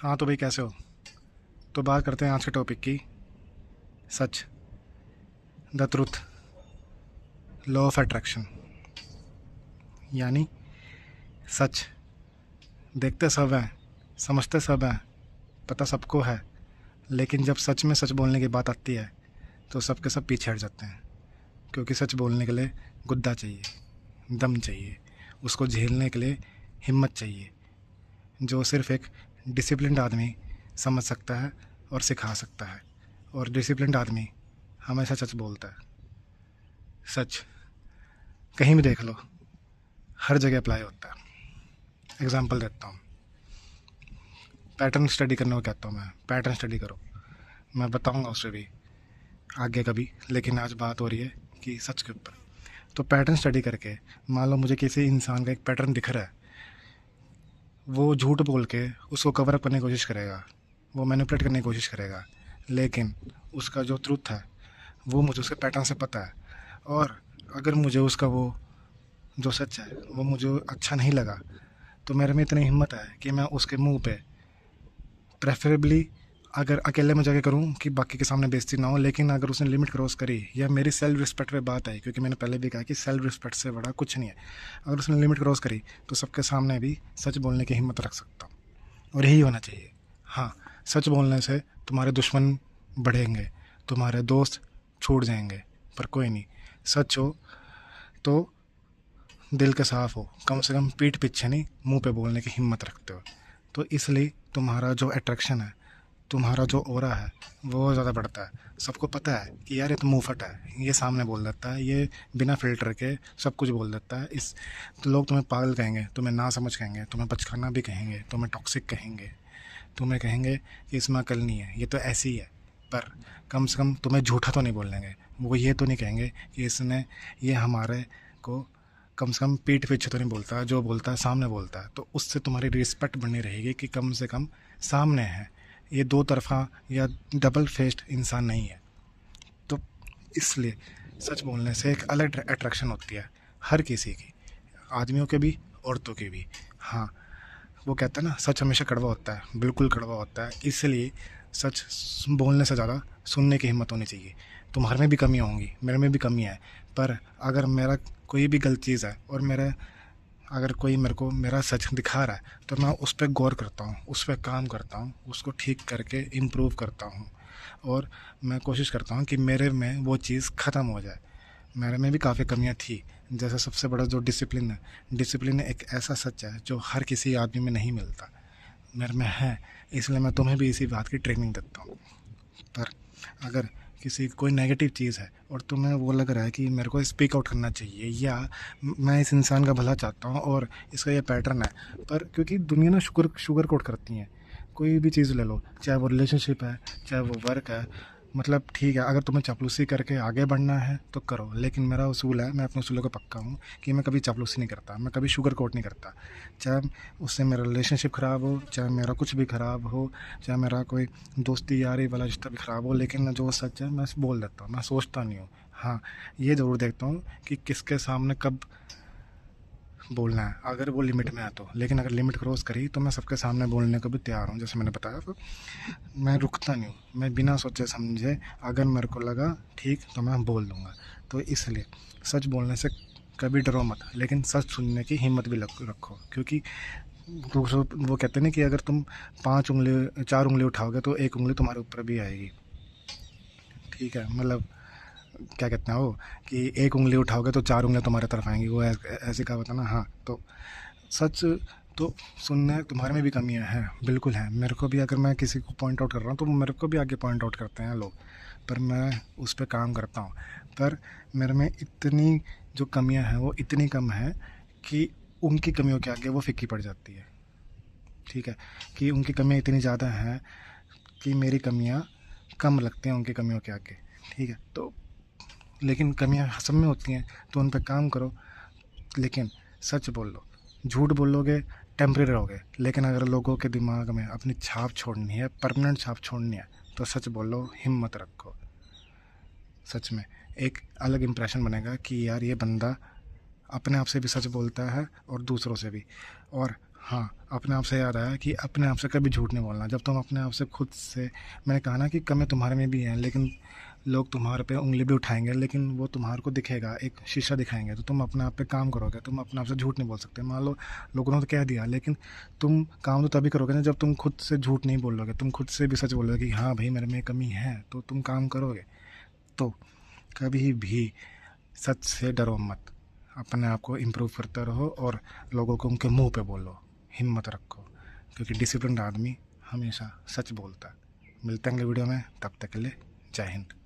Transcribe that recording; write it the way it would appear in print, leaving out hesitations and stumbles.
हाँ तो भाई कैसे हो। तो बात करते हैं आज के टॉपिक की। सच, the truth, law of attraction. यानी सच। देखते सब हैं, समझते सब हैं, पता सबको है, लेकिन जब सच में सच बोलने की बात आती है तो सब के सब पीछे हट जाते हैं। क्योंकि सच बोलने के लिए गुद्दा चाहिए, दम चाहिए, उसको झेलने के लिए हिम्मत चाहिए, जो सिर्फ एक डिसिप्लिन्ड आदमी समझ सकता है और सिखा सकता है। और डिसिप्लिन्ड आदमी हमेशा सच बोलता है। सच कहीं भी देख लो, हर जगह अप्लाई होता है। एग्जाम्पल देता हूँ। पैटर्न स्टडी करने को कहता हूँ मैं, पैटर्न स्टडी करो। मैं बताऊँगा उससे भी आगे कभी, लेकिन आज बात हो रही है कि सच के ऊपर। तो पैटर्न स्टडी करके मान लो मुझे किसी इंसान का एक पैटर्न दिख रहा है, वो झूठ बोल के उसको कवर अप करने की कोशिश करेगा, वो मैनिपुलेट करने की कोशिश करेगा, लेकिन उसका जो ट्रूथ है वो मुझे उसके पैटर्न से पता है। और अगर मुझे उसका वो जो सच है वो मुझे अच्छा नहीं लगा, तो मेरे में इतनी हिम्मत है कि मैं उसके मुंह पे प्रेफरेबली अगर अकेले में जाके करूँ कि बाकी के सामने बेइज्जती ना हो, लेकिन अगर उसने लिमिट क्रॉस करी या मेरी सेल्फ रिस्पेक्ट पे बात आई, क्योंकि मैंने पहले भी कहा कि सेल्फ रिस्पेक्ट से बड़ा कुछ नहीं है, अगर उसने लिमिट क्रॉस करी तो सबके सामने भी सच बोलने की हिम्मत रख सकता हूँ। और यही होना चाहिए। हाँ, सच बोलने से तुम्हारे दुश्मन बढ़ेंगे, तुम्हारे दोस्त छूट जाएंगे, पर कोई नहीं। सच हो तो दिल के साफ हो, कम से कम पीठ पीछे नहीं मुंह पे बोलने की हिम्मत रखते हो। तो इसलिए तुम्हारा जो अट्रैक्शन है, तुम्हारा जो ऑरा है, वो ज़्यादा बढ़ता है। सबको पता है कि यार ये तो मुंहफट है, ये सामने बोल देता है, ये बिना फ़िल्टर के सब कुछ बोल देता है। इस तो लोग तुम्हें पागल कहेंगे, तुम्हें नासमझ कहेंगे, तुम्हें बचकाना भी कहेंगे, तुम्हें टॉक्सिक कहेंगे, तुम्हें कहेंगे कि इसमें अकल नहीं है, ये तो ऐसी ही है। पर कम से कम तुम्हें झूठा तो नहीं बोलेंगे। वो ये तो नहीं कहेंगे कि इसने ये हमारे को कम से कम पीठ पीछे तो नहीं बोलता, जो बोलता है सामने बोलता है। तो उससे तुम्हारी रिस्पेक्ट बनी रहेगी कि कम से कम सामने है, ये दो तरफा या डबल फेस्ड इंसान नहीं है। तो इसलिए सच बोलने से एक अलग अट्रैक्शन होती है हर किसी की, आदमियों के भी, औरतों की भी। हाँ, वो कहता है ना, सच हमेशा कड़वा होता है, बिल्कुल कड़वा होता है। इसलिए सच बोलने से ज़्यादा सुनने की हिम्मत होनी चाहिए। तुम्हारे में भी कमियाँ होंगी, मेरे में भी कमियाँ है, पर अगर मेरा कोई भी गलत चीज़ है और मेरे अगर कोई मेरे को मेरा सच दिखा रहा है, तो मैं उस पर गौर करता हूँ, उस पर काम करता हूँ, उसको ठीक करके इम्प्रूव करता हूँ। और मैं कोशिश करता हूँ कि मेरे में वो चीज़ ख़त्म हो जाए। मेरे में भी काफ़ी कमियाँ थी। जैसे सबसे बड़ा जो डिसिप्लिन है, डिसिप्लिन एक ऐसा सच है जो हर किसी आदमी में नहीं मिलता, मेरे में है। इसलिए मैं तुम्हें भी इसी बात की ट्रेनिंग देता हूँ। पर अगर किसी कोई नेगेटिव चीज़ है और तुम्हें वो लग रहा है कि मेरे को स्पीक आउट करना चाहिए, या मैं इस इंसान का भला चाहता हूँ और इसका ये पैटर्न है, पर क्योंकि दुनिया ना शुगर शुगर कोट करती है। कोई भी चीज़ ले लो, चाहे वो रिलेशनशिप है, चाहे वो वर्क है, मतलब ठीक है, अगर तुम्हें चापलूसी करके आगे बढ़ना है तो करो, लेकिन मेरा उसूल है, मैं अपने उसूलों का पक्का हूँ कि मैं कभी चापलूसी नहीं करता, मैं कभी शुगर कोट नहीं करता। चाहे उससे मेरा रिलेशनशिप ख़राब हो, चाहे मेरा कुछ भी ख़राब हो, चाहे मेरा कोई दोस्ती यारी वाला रिश्ता भी ख़राब हो, लेकिन जो सच है मैं बोल देता हूँ, मैं सोचता नहीं हूँ। हाँ, ये ज़रूर देखता हूँ कि किसके सामने कब बोलना है, अगर वो लिमिट में है तो। लेकिन अगर लिमिट क्रॉस करी तो मैं सबके सामने बोलने को भी तैयार हूँ, जैसे मैंने बताया। तो मैं रुकता नहीं हूँ, मैं बिना सोचे समझे अगर मेरे को लगा ठीक तो मैं बोल दूँगा। तो इसलिए सच बोलने से कभी डरो मत, लेकिन सच सुनने की हिम्मत भी रखो। क्योंकि दूसरों वो कहते हैं ना कि अगर तुम 5 उंगली 4 उंगली उठाओगे तो एक उंगली तुम्हारे ऊपर भी आएगी। ठीक है, मतलब क्या कहते हैं वो, कि एक उंगली उठाओगे तो 4 उंगलियां तुम्हारे तरफ आएंगी, वो ऐसे कहा होता ना। हाँ, तो सच तो सुनने तुम्हारे में भी कमियां हैं, बिल्कुल है। मेरे को भी अगर मैं किसी को पॉइंट आउट कर रहा हूँ तो मेरे को भी आगे पॉइंट आउट करते हैं लोग, पर मैं उस पर काम करता हूँ। पर मेरे में इतनी जो कमियां हैं वो इतनी कम है कि उनकी कमियों के आगे वो फीकी पड़ जाती है। ठीक है, कि उनकी कमियां इतनी ज़्यादा हैं कि मेरी कमियां कम लगती हैं उनकी कमियों के आगे। ठीक है, तो लेकिन कमियां सब में होती हैं, तो उन पर काम करो। लेकिन सच बोल लो, झूठ बोलोगे टेम्परेरी रहोगे, लेकिन अगर लोगों के दिमाग में अपनी छाप छोड़नी है, परमानेंट छाप छोड़नी है, तो सच बोलो, हिम्मत रखो। सच में एक अलग इंप्रेशन बनेगा कि यार ये बंदा अपने आप से भी सच बोलता है और दूसरों से भी। और हाँ, अपने आप से याद आया कि अपने आप से कभी झूठ नहीं बोलना। जब तुम अपने आप से खुद से, मैंने कहा ना कि कमियाँ तुम्हारे में भी हैं, लेकिन लोग तुम्हारे पे उँगली भी उठाएंगे, लेकिन वो तुम्हारे को दिखेगा, एक शीशा दिखाएंगे, तो तुम अपने आप पे काम करोगे। तुम अपने आप से झूठ नहीं बोल सकते। मान लो लोगों ने तो कह दिया, लेकिन तुम काम तो तभी करोगे ना जब तुम खुद से झूठ नहीं बोलोगे, तुम खुद से भी सच बोलोगे कि हाँ भाई मेरे में कमी है, तो तुम काम करोगे। तो कभी भी सच से डरो मत, अपने आप को इम्प्रूव करते रहो और लोगों को उनके मुंह पे बोलो, हिम्मत रखो, क्योंकि डिसिप्लिन आदमी हमेशा सच बोलता है। मिलते हैं अगले वीडियो में, तब तक के लिए जय हिंद।